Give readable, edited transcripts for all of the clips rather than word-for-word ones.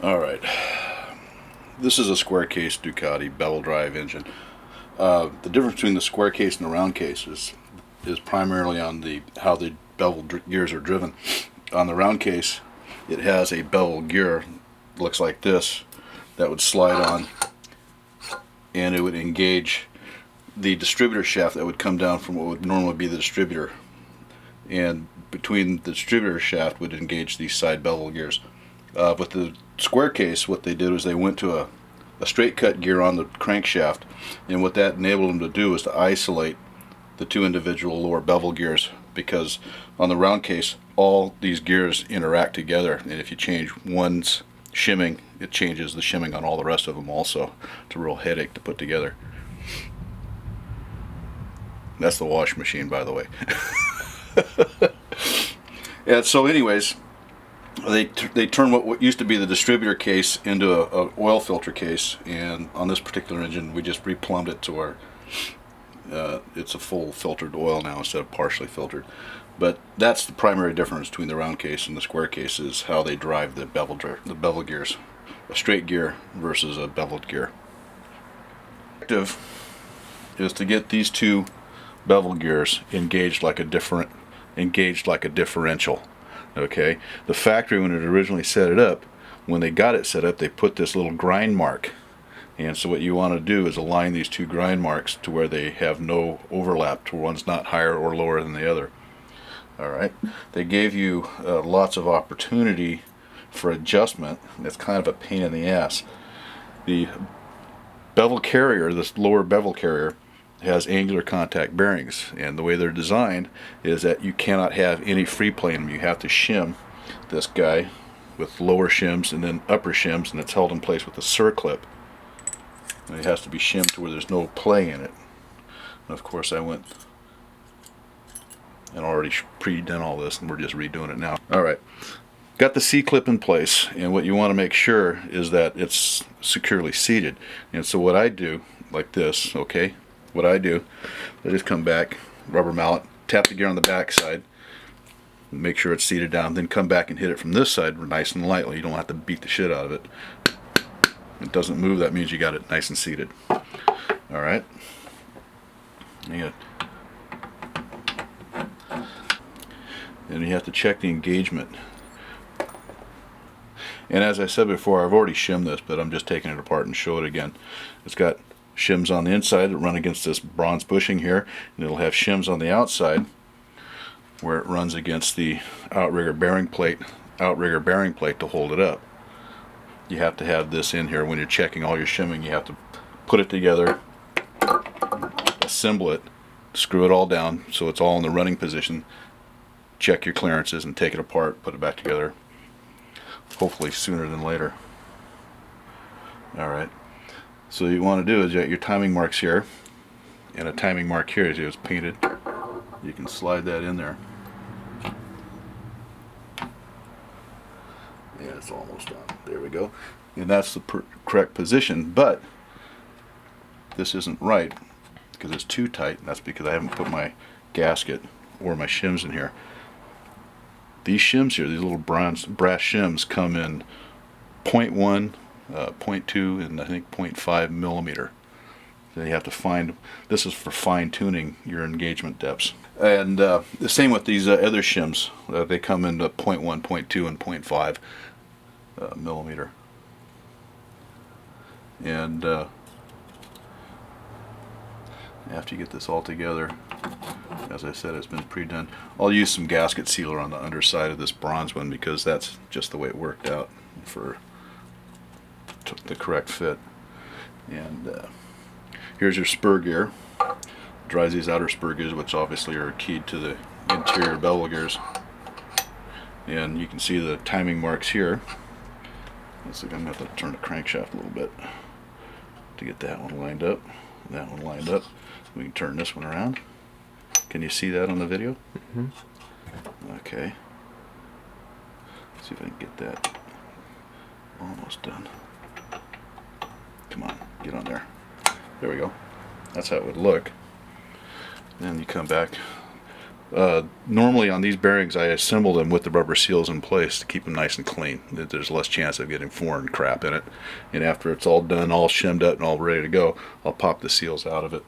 Alright, this is a square case Ducati bevel drive engine. The difference between the square case and the round case is primarily on how the bevel gears are driven. On the round case, it has a bevel gear, looks like this, that would slide on, and it would engage the distributor shaft that would come down from what would normally be the distributor, and between the distributor shaft would engage these side bevel gears. With the square case, what they did was they went to a straight cut gear on the crankshaft, and what that enabled them to do was to isolate the two individual lower bevel gears, because on the round case all these gears interact together, and if you change one's shimming, it changes the shimming on all the rest of them also. It's a real headache to put together. That's the wash machine, by the way. And so anyways, they turned what used to be the distributor case into a oil filter case, and on this particular engine we just replumbed it to where it's a full filtered oil now instead of partially filtered. But that's the primary difference between the round case and the square case, is how they drive the bevel gears. A straight gear versus a beveled gear. The objective is to get these two bevel gears engaged like a differential. Okay, the factory, when it originally set it up, when they got it set up, they put this little grind mark, and so what you want to do is align these two grind marks to where they have no overlap, to where one's not higher or lower than the other. Alright, they gave you lots of opportunity for adjustment. It's kind of a pain in the ass. The bevel carrier, this lower bevel carrier, has angular contact bearings, and the way they're designed is that you cannot have any free play in them. You have to shim this guy with lower shims and then upper shims, and it's held in place with a circlip, and it has to be shimmed to where there's no play in it. And of course I went and already pre-done all this, and we're just redoing it now. Alright, got the C-clip in place, and what you want to make sure is that it's securely seated. And so what I do, like this, okay, what I do, I just come back, rubber mallet, tap the gear on the back side, make sure it's seated down, then come back and hit it from this side nice and lightly. You don't have to beat the shit out of it. It doesn't move, that means you got it nice and seated. Alright. And you have to check the engagement. And as I said before, I've already shimmed this, but I'm just taking it apart and show it again. It's got shims on the inside that run against this bronze bushing here, and it'll have shims on the outside where it runs against the outrigger bearing plate to hold it up. You have to have this in here when you're checking all your shimming. You have to put it together, assemble it, screw it all down so it's all in the running position, check your clearances, and take it apart, put it back together, hopefully sooner than later. Alright, so what you want to do is you got your timing marks here, and a timing mark here is it's painted. You can slide that in there. Yeah, it's almost done. There we go. And that's the correct position, but this isn't right because it's too tight. That's because I haven't put my gasket or my shims in here. These shims here, these little brass shims, come in 0.1, 0.2, and I think 0.5 millimeter. So you have to find, this is for fine tuning your engagement depths. And the same with these other shims. They come in 0.1, 0.2, and 0.5 millimeter. And after you get this all together, as I said, it's been pre-done. I'll use some gasket sealer on the underside of this bronze one because that's just the way it worked out for the correct fit. And here's your spur gear. Drives these outer spur gears, which obviously are keyed to the interior bevel gears. And you can see the timing marks here. Looks like I'm going to have to turn the crankshaft a little bit to get that one lined up. That one lined up. We can turn this one around. Can you see that on the video? Mm-hmm. Okay. Let's see if I can get that almost done. Come on, get on there. There we go. That's how it would look. Then you come back, Normally on these bearings I assemble them with the rubber seals in place to keep them nice and clean. There's less chance of getting foreign crap in it. And after it's all done, all shimmed up and all ready to go, I'll pop the seals out of it.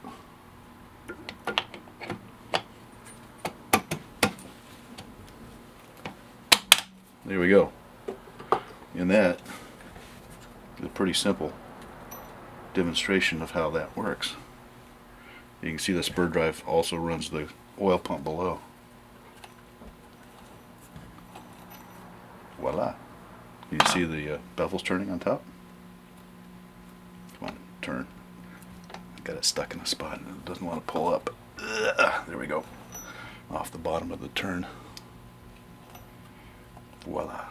There we go. And that is a pretty simple demonstration of how that works. You can see the spur drive also runs the oil pump below. Voila. You see the bevels turning on top? Come on, turn. Got it stuck in a spot and it doesn't want to pull up. Ugh, there we go. Off the bottom of the turn. Voila.